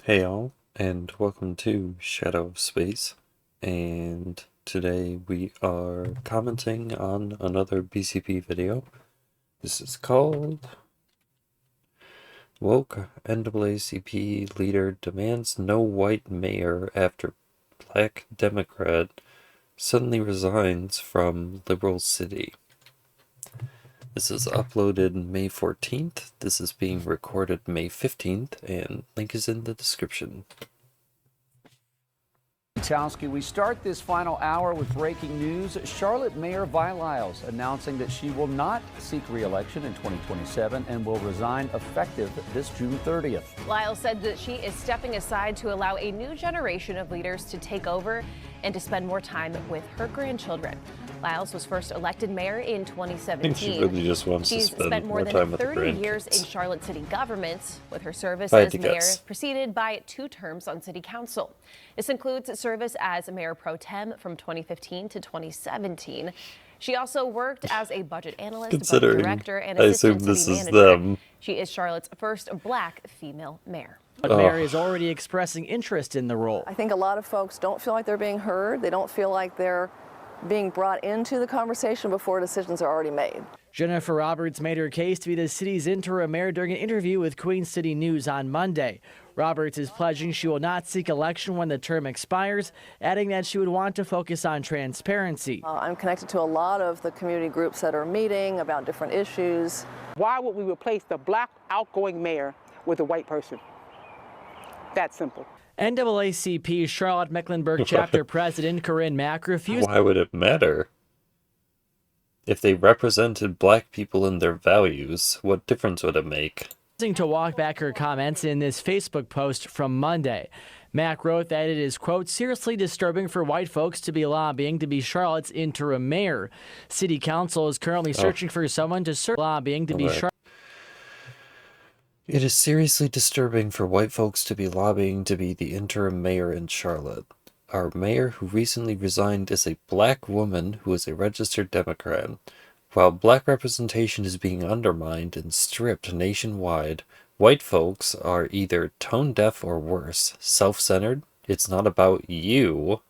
Hey all, and welcome to Shadow of Space, and today we are commenting on another BCP video. This is called Woke NAACP Leader Demands No White Mayor After Black Democrat Suddenly Resigns from Liberal City. This is uploaded May 14th, this is being recorded May 15th, and link is in the description. We start this final hour with breaking news. Charlotte Mayor Vi Lyles announcing that she will not seek re-election in 2027 and will resign effective this June 30th. Lyles said that she is stepping aside to allow a new generation of leaders to take over and to spend more time with her grandchildren. Lyles was first elected mayor in 2017. I think she really just wants to spend more more than time with 30 her years in grandkids. Charlotte City government, with her service If I had as to mayor guess. preceded by 2 terms on city council. This includes service as mayor pro tem from 2015 to 2017. She also worked as a budget analyst, budget Considering director, and I assume assistant this city is manager. them. She is Charlotte's first black female mayor. But Mary is already expressing interest in the role. I think a lot of folks don't feel like they're being heard. They don't feel like they're being brought into the conversation before decisions are already made. Jennifer Roberts made her case to be the city's interim mayor during an interview with Queen City News on Monday. Roberts is pledging she will not seek election when the term expires, adding that she would want to focus on transparency. I'm connected to a lot of the community groups that are meeting about different issues. Why would we replace the black outgoing mayor with a white person? That simple. NAACP Charlotte Mecklenburg chapter president Corinne Mack refused Why would it matter? If they represented black people and their values, what difference would it make? to walk back her comments in this Facebook post from Monday. Mack wrote that it is, quote, seriously disturbing for white folks to be lobbying to be Charlotte's interim mayor. City Council is currently searching for someone to serve lobbying to be Charlotte. It is seriously disturbing for white folks to be lobbying to be the interim mayor in Charlotte. Our mayor, who recently resigned, is a black woman who is a registered Democrat. While black representation is being undermined and stripped nationwide, white folks are either tone-deaf or worse, self-centered. It's not about you.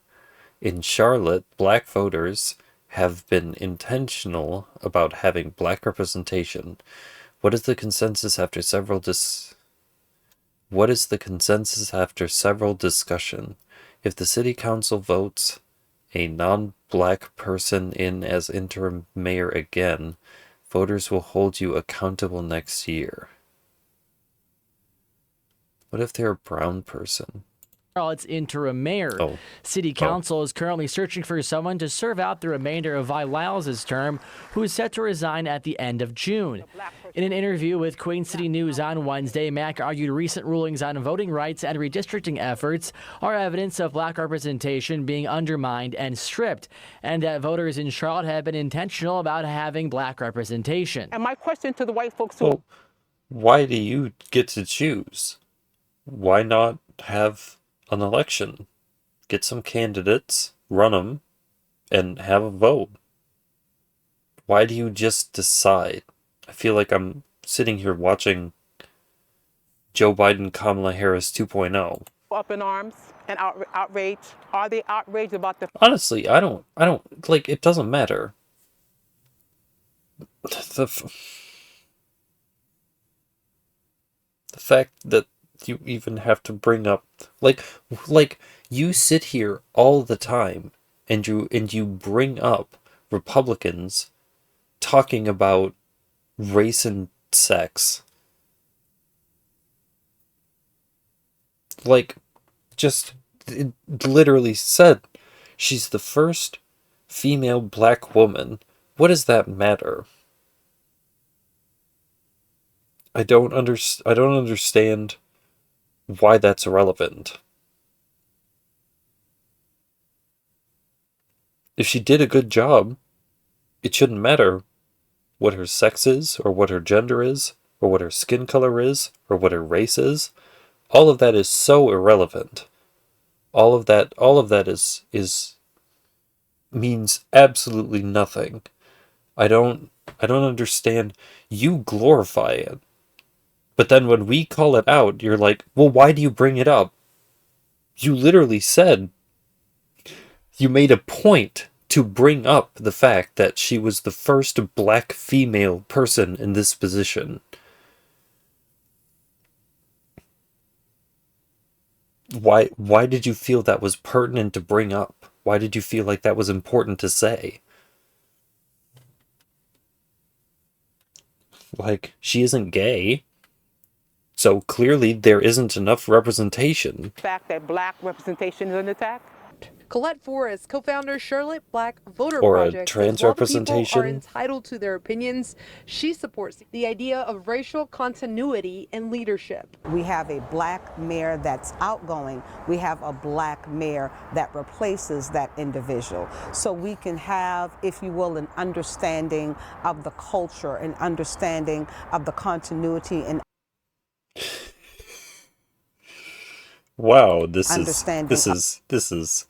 In Charlotte, black voters have been intentional about having black representation. What is the consensus after several discussion? If the city council votes a non-black person in as interim mayor again, voters will hold you accountable next year. What if they're a brown person? Charlotte's interim mayor. City Council is currently searching for someone to serve out the remainder of Vi Lyles' term, who is set to resign at the end of June. In an interview with Queen City News on Wednesday, Mack argued recent rulings on voting rights and redistricting efforts are evidence of black representation being undermined and stripped, and that voters in Charlotte have been intentional about having black representation. And my question to the white folks who... Why do you get to choose? Why not have an election? Get some candidates, run them, and have a vote. Why do you just decide? I feel like I'm sitting here watching Joe Biden, Kamala Harris 2.0. Up in arms and outraged. Are they outraged about the... Honestly, I don't, like, it doesn't matter. The fact that you even have to bring up, like you sit here all the time and you bring up Republicans talking about race and sex. Like, just, it literally said she's the first female black woman. What does that matter? I don't understand why that's irrelevant. If she did a good job, it shouldn't matter what her sex is, or what her gender is, or what her skin color is, or what her race is. All of that is so irrelevant. All of that is means absolutely nothing. I don't understand. You glorify it. But then when we call it out, you're like, well, why do you bring it up? You literally said, you made a point to bring up the fact that she was the first black female person in this position. Why did you feel that was pertinent to bring up? Why did you feel like that was important to say? Like, she isn't gay. So clearly there isn't enough representation. The fact that black representation is under attack. Colette Forrest, co-founder Charlotte Black Voter Or Project, a trans says while the people representation. are entitled to their opinions, she supports the idea of racial continuity in leadership. We have a black mayor that's outgoing. We have a black mayor that replaces that individual. So we can have, if you will, an understanding of the culture, an understanding of the continuity and Wow, this understanding is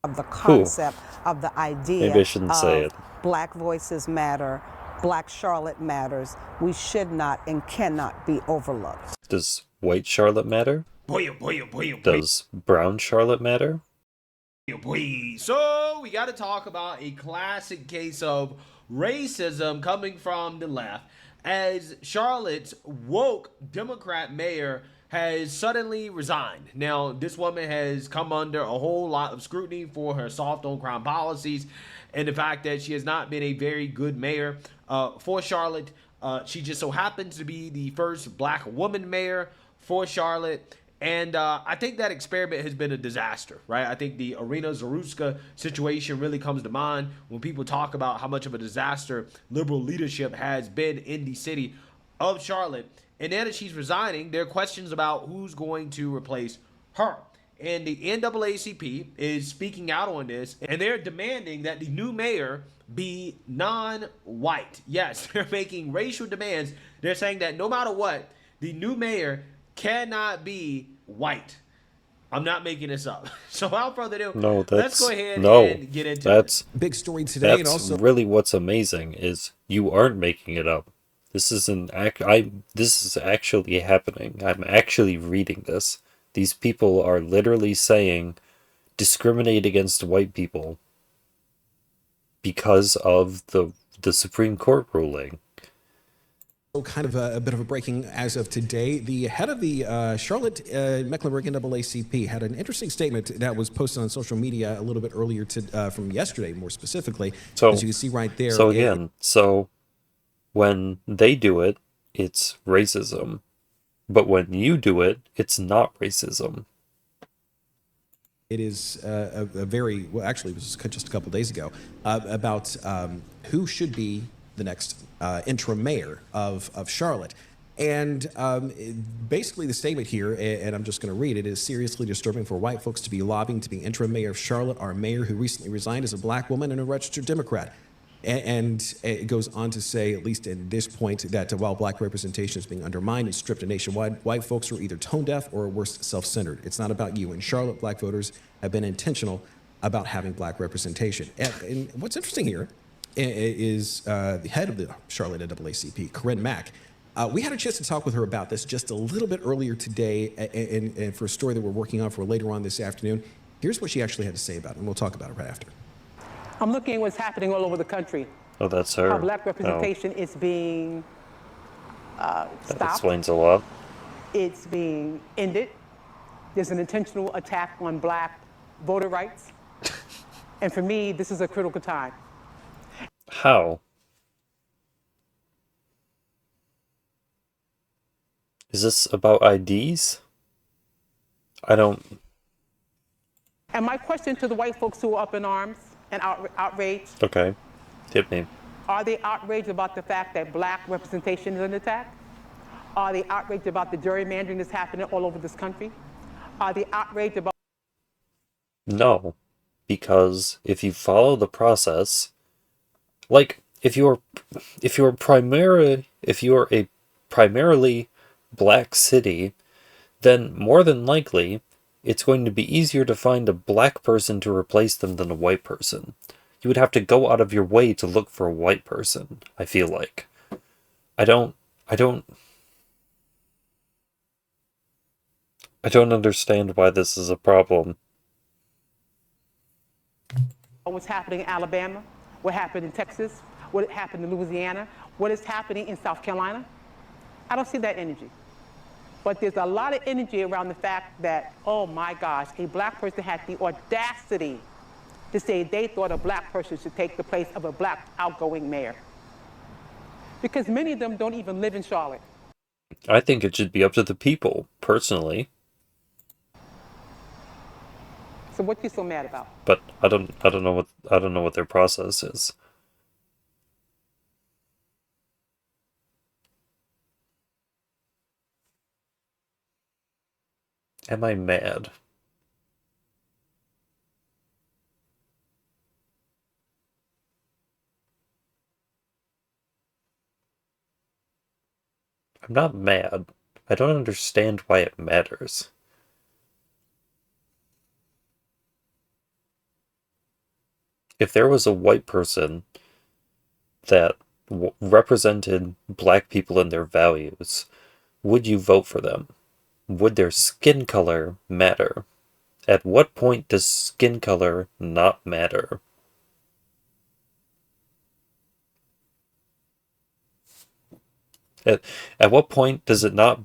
of the concept of the idea maybe I shouldn't say it. Black voices matter, Black Charlotte matters. We should not and cannot be overlooked. Does white Charlotte matter? Does brown Charlotte matter? So we got to talk about a classic case of racism coming from the left, as Charlotte's woke Democrat mayor has suddenly resigned. Now, this woman has come under a whole lot of scrutiny for her soft on crime policies and the fact that she has not been a very good mayor for Charlotte. She just so happens to be the first black woman mayor for Charlotte. And I think that experiment has been a disaster, right? I think the Irina Zaruska situation really comes to mind when people talk about how much of a disaster liberal leadership has been in the city of Charlotte. And now that she's resigning, there are questions about who's going to replace her. And the NAACP is speaking out on this, and they're demanding that the new mayor be non-white. Yes, they're making racial demands. They're saying that no matter what, the new mayor cannot be white. I'm not making this up. So without further ado, let's go ahead and get into it. Big story today. That's And also really what's amazing is you aren't making it up. This is this is actually happening. I'm actually reading this. These people are literally saying discriminate against white people because of the Supreme Court ruling. kind of a bit of a breaking as of today. The head of the Charlotte Mecklenburg NAACP had an interesting statement that was posted on social media a little bit earlier from yesterday, more specifically. So, as you can see right there. So again, when they do it, it's racism. But when you do it, it's not racism. It is a very, well, actually, it was just a couple days ago, about who should be the next interim mayor of Charlotte. And basically the statement here, and I'm just going to read it, is seriously disturbing for white folks to be lobbying to be interim mayor of Charlotte. Our mayor, who recently resigned, is a black woman and a registered Democrat. And it goes on to say, at least at this point, that while black representation is being undermined and stripped nationwide, white folks are either tone deaf or worse, self-centered. It's not about you. In Charlotte, black voters have been intentional about having black representation. And what's interesting here is the head of the Charlotte NAACP, Corinne Mack. We had a chance to talk with her about this just a little bit earlier today, and for a story that we're working on for later on this afternoon. Here's what she actually had to say about it, and we'll talk about it right after. I'm looking at what's happening all over the country. Oh, that's her. How black representation is being stopped. That explains a lot. It's being ended. There's an intentional attack on black voter rights. And for me, this is a critical time. How? Is this about IDs? I don't... And my question to the white folks who are up in arms and outraged. Okay. Hit me. Are they outraged about the fact that black representation is under attack? Are they outraged about the gerrymandering that's happening all over this country? Are they outraged about... No. Because if you follow the process, like if you're a primarily black city, then more than likely it's going to be easier to find a black person to replace them than a white person. You would have to go out of your way to look for a white person, I feel like. I don't I don't understand why this is a problem. What's happening in Alabama, what happened in Texas, what happened in Louisiana, what is happening in South Carolina. I don't see that energy. But there's a lot of energy around the fact that, oh my gosh, a black person had the audacity to say they thought a black person should take the place of a black outgoing mayor. Because many of them don't even live in Charlotte. I think it should be up to the people, personally. So what you so mad about? But I don't know what their process is. Am I mad? I'm not mad. I don't understand why it matters. If there was a white person that represented black people and their values, would you vote for them? Would their skin color matter? At what point does skin color not matter? At what point does it not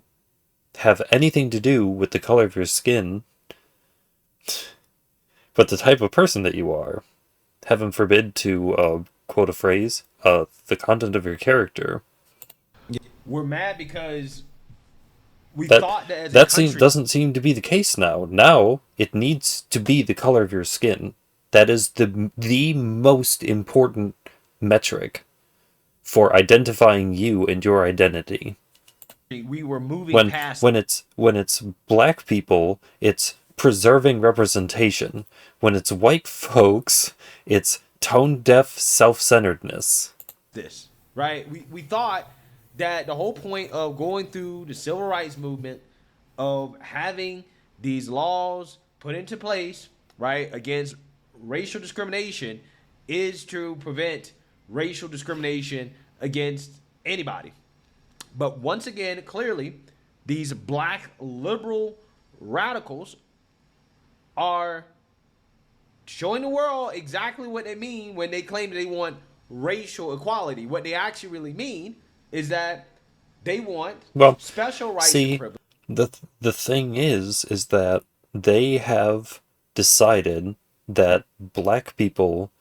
have anything to do with the color of your skin, but the type of person that you are? Heaven forbid to quote a phrase, the content of your character. We're mad because we thought that as a country... doesn't seem to be the case now. Now it needs to be the color of your skin. That is the most important metric for identifying you and your identity. We were moving past... When it's black people, it's preserving representation. When it's white folks, it's tone-deaf self-centeredness. This, right? We thought that the whole point of going through the civil rights movement, of having these laws put into place, right, against racial discrimination, is to prevent racial discrimination against anybody. But once again, clearly, these black liberal radicals are showing the world exactly what they mean when they claim that they want racial equality. What they actually really mean is that they want special rights and privileges. The thing is that they have decided that black people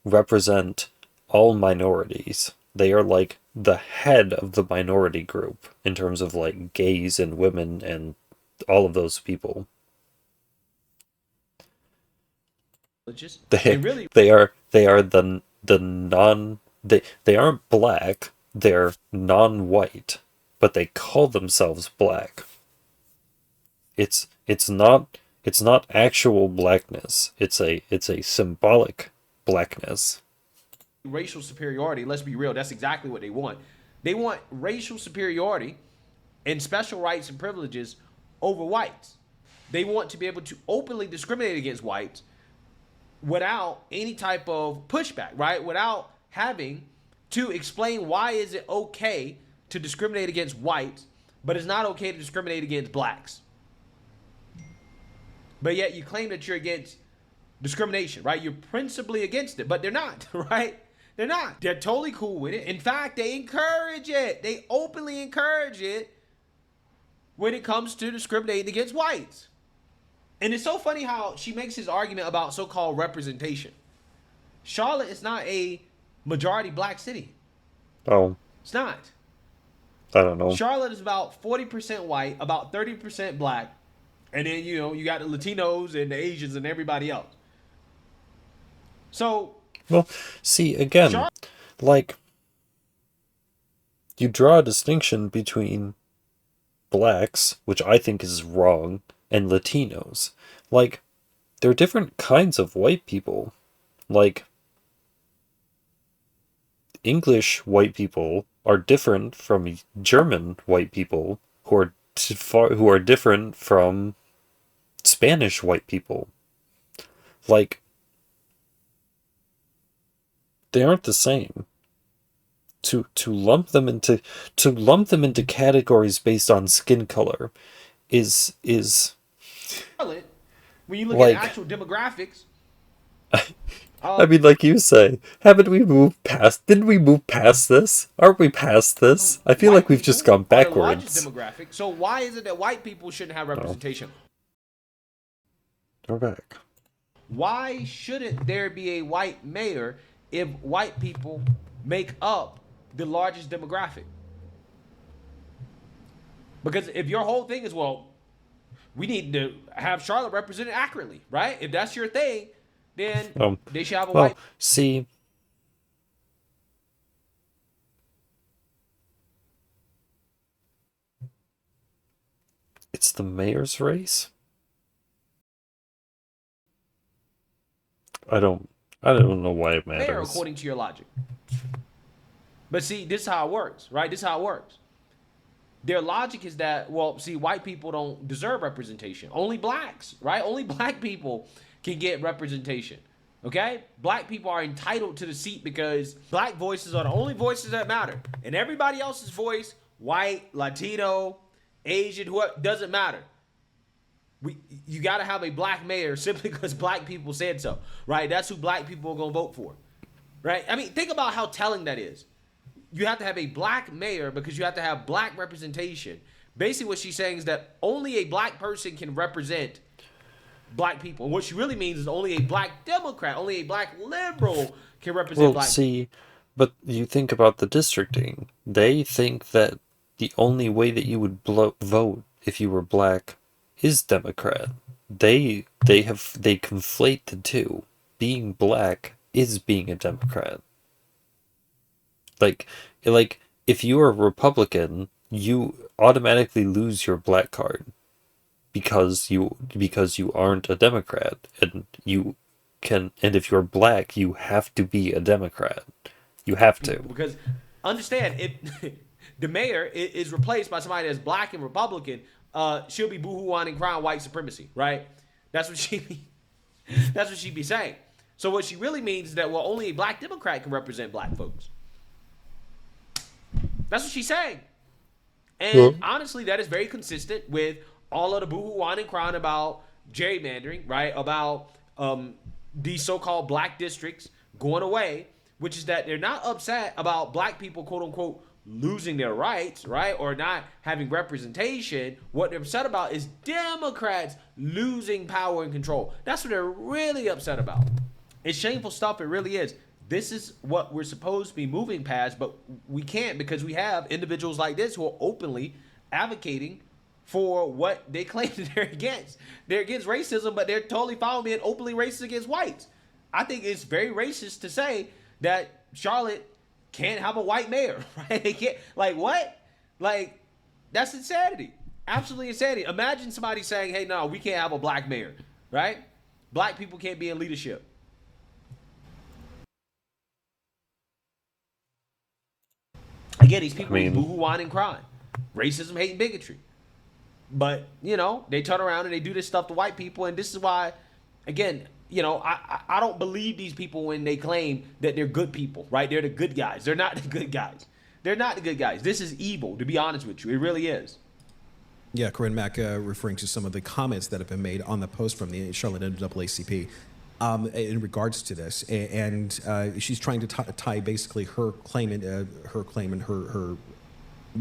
represent all minorities. They are like the head of the minority group in terms of like gays and women and all of those people. They are the non they aren't black, they're non-white, but they call themselves black. It's not actual blackness. It's a symbolic blackness. Racial superiority, let's be real, that's exactly what they want. They want racial superiority and special rights and privileges over whites. They want to be able to openly discriminate against whites without any type of pushback, right? Without having to explain why is it okay to discriminate against whites, but it's not okay to discriminate against blacks. But yet you claim that you're against discrimination, right? You're principally against it, but they're not, right? They're not. They're totally cool with it. In fact, they encourage it. They openly encourage it when it comes to discriminating against whites. And it's so funny how she makes his argument about so-called representation. Charlotte is not a majority black city. Oh. It's not. I don't know. Charlotte is about 40% white, about 30% black. And then, you got the Latinos and the Asians and everybody else. So... Well, see, again, like, you draw a distinction between blacks, which I think is wrong, and Latinos. Like, there are different kinds of white people. Like, English white people are different from German white people, who are different from Spanish white people. Like, they aren't the same. To lump them into categories based on skin color is Charlotte, when you look Like- at actual demographics, I mean, like you say, haven't we moved past? Didn't we move past this? Aren't we past this? I feel white like we've just people gone are the largest backwards. demographic. So why is it that white people shouldn't have representation? We're back. Why shouldn't there be a white mayor if white people make up the largest demographic? Because if your whole thing is, well, we need to have Charlotte represented accurately, right? If that's your thing, then they should have a white. See, it's the mayor's race. I don't know why it matters. Mayor, according to your logic. But see, this is how it works, right? This is how it works. Their logic is that, well, see, white people don't deserve representation. Only blacks, right? Only black people can get representation, okay? Black people are entitled to the seat because black voices are the only voices that matter. And everybody else's voice, white, Latino, Asian, whoever, doesn't matter. You got to have a black mayor simply because black people said so, right? That's who black people are going to vote for, right? I mean, think about how telling that is. You have to have a black mayor because you have to have black representation. Basically, what she's saying is that only a black person can represent black people. And what she really means is only a black Democrat, only a black liberal can represent black people. See, but you think about the districting. They think that the only way that you would vote if you were black is Democrat. They conflate the two. Being black is being a Democrat. Like if you are a Republican, you automatically lose your black card because you aren't a Democrat, and if you're black, you have to be a Democrat. You have to. Because understand, if the mayor is replaced by somebody that's black and Republican, she'll be boo-hooing and crying white supremacy, right? That's what she'd be saying. So what she really means is that, well, only a black Democrat can represent black folks. That's what she's saying. And honestly, that is very consistent with all of the boo-hooing and crying about gerrymandering, right? About these so-called black districts going away, which is that they're not upset about black people, quote unquote, losing their rights, right? Or not having representation. What they're upset about is Democrats losing power and control. That's what they're really upset about. It's shameful stuff. It really is. This is what we're supposed to be moving past, but we can't because we have individuals like this who are openly advocating for what they claim that they're against. They're against racism, but they're totally fine with being openly racist against whites. I think it's very racist to say that Charlotte can't have a white mayor, right? They can't. Like, what? Like, that's insanity. Absolutely insanity. Imagine somebody saying, hey, no, we can't have a black mayor, right? Black people can't be in leadership. Again, these people boo-hooing and crying. Racism, hate, and bigotry. But, they turn around and they do this stuff to white people, and this is why, again, I don't believe these people when they claim that they're good people, right? They're the good guys. They're not the good guys. They're not the good guys. This is evil, to be honest with you. It really is. Yeah, Corinne Mack referring to some of the comments that have been made on the post from the Charlotte NAACP in regards to this, and she's trying to tie basically her claim and her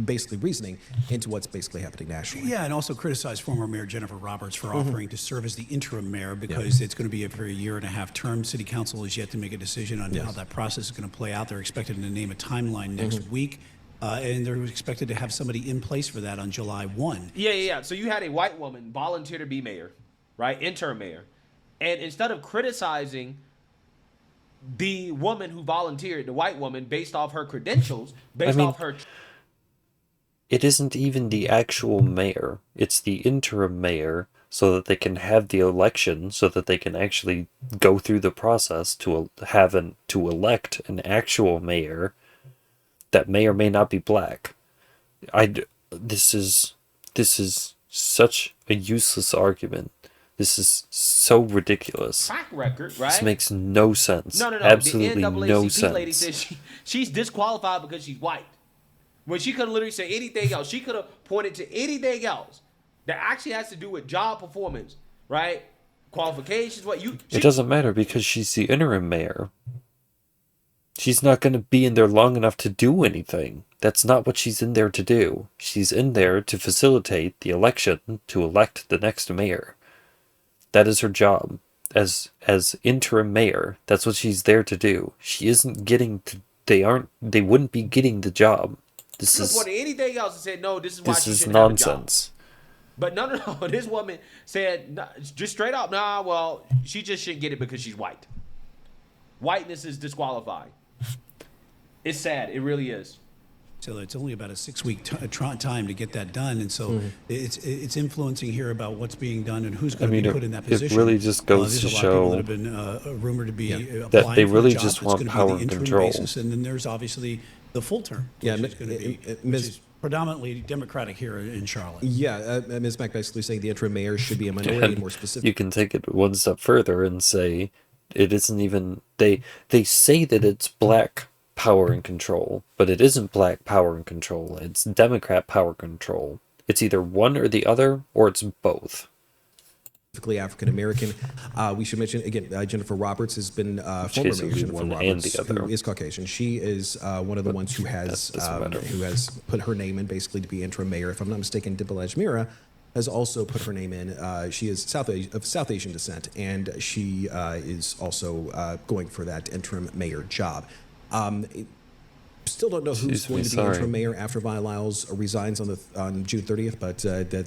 basically reasoning into what's basically happening nationally. Yeah, and also criticize former Mayor Jennifer Roberts for offering to serve as the interim mayor because it's going to be for a year-and-a-half term. City Council is yet to make a decision on how that process is going to play out. They're expected to name a timeline next week. And they're expected to have somebody in place for that on July 1. Yeah. So you had a white woman volunteer to be mayor, right? Interim mayor. And instead of criticizing the woman who volunteered, the white woman, based off her credentials, off her... It isn't even the actual mayor. It's the interim mayor so that they can have the election, so that they can actually go through the process to elect an actual mayor that may or may not be black. This is such a useless argument. This is so ridiculous. Track record, right? This makes no sense. No. Absolutely the no NAACP sense. lady says she's disqualified because she's white. When she could have literally said anything else. She could have pointed to anything else. that actually has to do with job performance, right? Qualifications, It doesn't matter because she's the interim mayor. She's not going to be in there long enough to do anything. That's not what she's in there to do. She's in there to facilitate the election to elect the next mayor. That is her job as interim mayor. That's what she's there to do. She isn't getting to, they wouldn't be getting the job. This is reported anything else and said no, this is why she shouldn't nonsense. have a job. But no. This woman said just straight up, well, she just shouldn't get it because she's white. Whiteness is disqualifying. It's sad. It really is. So it's only about a 6-week time to get that done, and so it's influencing here about what's being done and who's going to be put in that position. It really just goes to show that have been rumored to be that they really just want power and control. Basis, and then there's obviously the full term, which is going to be which is predominantly Democratic here in Charlotte. Yeah, Ms. Mack basically saying the interim mayor should be a minority, more specific. You can take it one step further and say it isn't even they say that it's black power and control, but it isn't black power and control. It's Democrat power control. It's either one or the other, or it's both. Specifically African American. We should mention again, Jennifer Roberts has been former mayor Jennifer Roberts, who is Caucasian. She is one of the ones who has put her name in basically to be interim mayor. If I'm not mistaken, Dibble Mira has also put her name in. She is of South Asian descent, and she is also going for that interim mayor job. Still don't know who's going to be interim mayor after Vi Lyles resigns on June 30th, but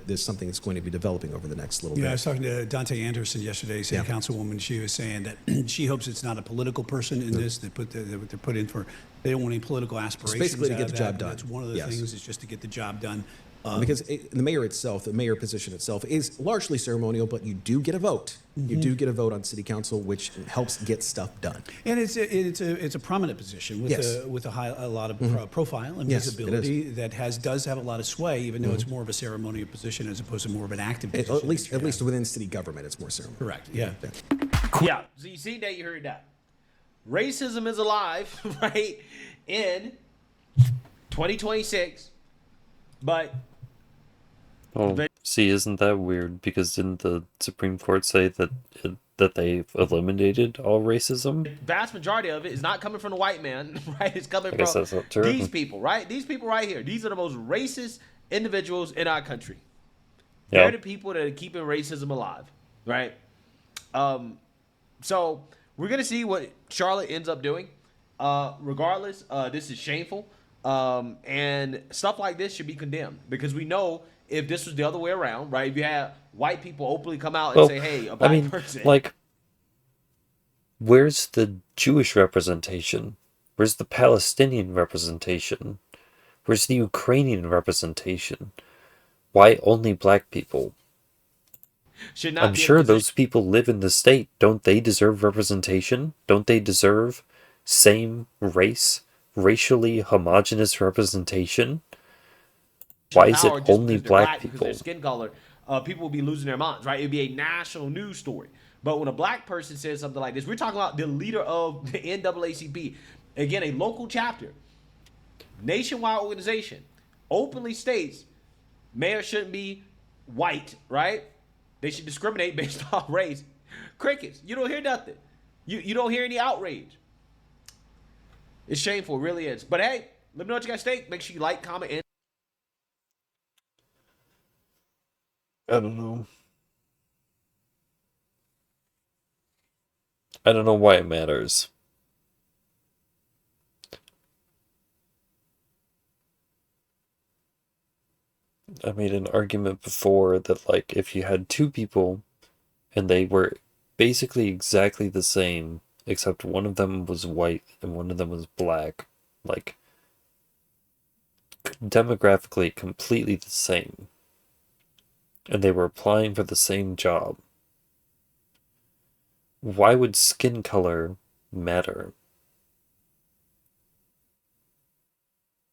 there's something that's going to be developing over the next little bit. I was talking to Dante Anderson yesterday, city councilwoman. She was saying that she hopes it's not a political person in this. They're put in for. They don't want any political aspirations. It's basically to get the job done. That's one of the things is just to get the job done. Because the mayor itself, the mayor position itself, is largely ceremonial, but you do get a vote. You do get a vote on city council, which helps get stuff done. And it's a prominent position with a lot of profile and visibility that does have a lot of sway, even though it's more of a ceremonial position as opposed to more of an active position. At least within city government, it's more ceremonial. Correct. Yeah. Yeah. So you see that, you heard that. Racism is alive, right? In 2026, but. Well, see, isn't that weird? Because didn't the Supreme Court say that they've eliminated all racism? The vast majority of it is not coming from the white man, right? It's coming from these people, right? These people right here. These are the most racist individuals in our country. Yeah. They're the people that are keeping racism alive, right? So we're going to see what Charlotte ends up doing. Regardless, this is shameful. And stuff like this should be condemned because we know if this was the other way around, right? If you had white people openly come out and say, hey, a black person. Like, where's the Jewish representation? Where's the Palestinian representation? Where's the Ukrainian representation? Why only black people? I'm sure those people live in the state. Don't they deserve representation? Don't they deserve same race, racially homogenous representation? Why is it only black people? Because their skin color, people will be losing their minds, right? It'd be a national news story. But when a black person says something like this, we're talking about the leader of the NAACP, again, a local chapter, nationwide organization, openly states mayors shouldn't be white, right? They should discriminate based on race. Crickets. You don't hear nothing. You don't hear any outrage. It's shameful, it really is. But hey, let me know what you guys think. Make sure you like, comment, and I don't know. I don't know why it matters. I made an argument before that, like, if you had two people and they were basically exactly the same, except one of them was white and one of them was black, like, demographically completely the same, and they were applying for the same job, why would skin color matter?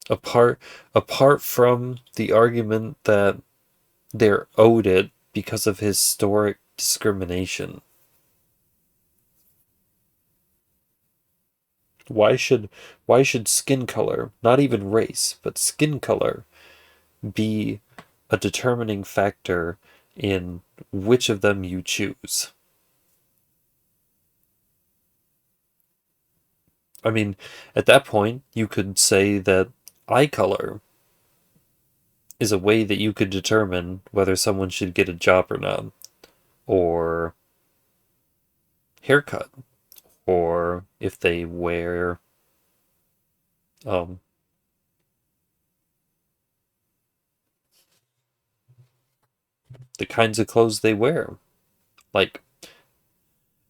Apart from the argument that they're owed it because of historic discrimination. Why should skin color, not even race, but skin color, be a determining factor in which of them you choose. I mean, at that point, you could say that eye color is a way that you could determine whether someone should get a job or not, or haircut, or if they wear the kinds of clothes they wear. Like,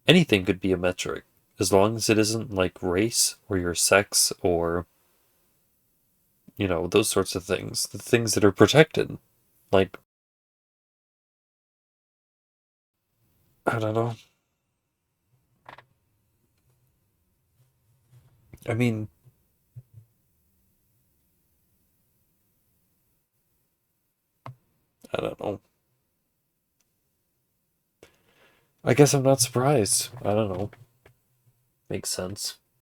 anything could be a metric, as long as it isn't like race or your sex or, you know, those sorts of things. The things that are protected. Like, I don't know. I mean, I don't know. I guess I'm not surprised. I don't know. Makes sense.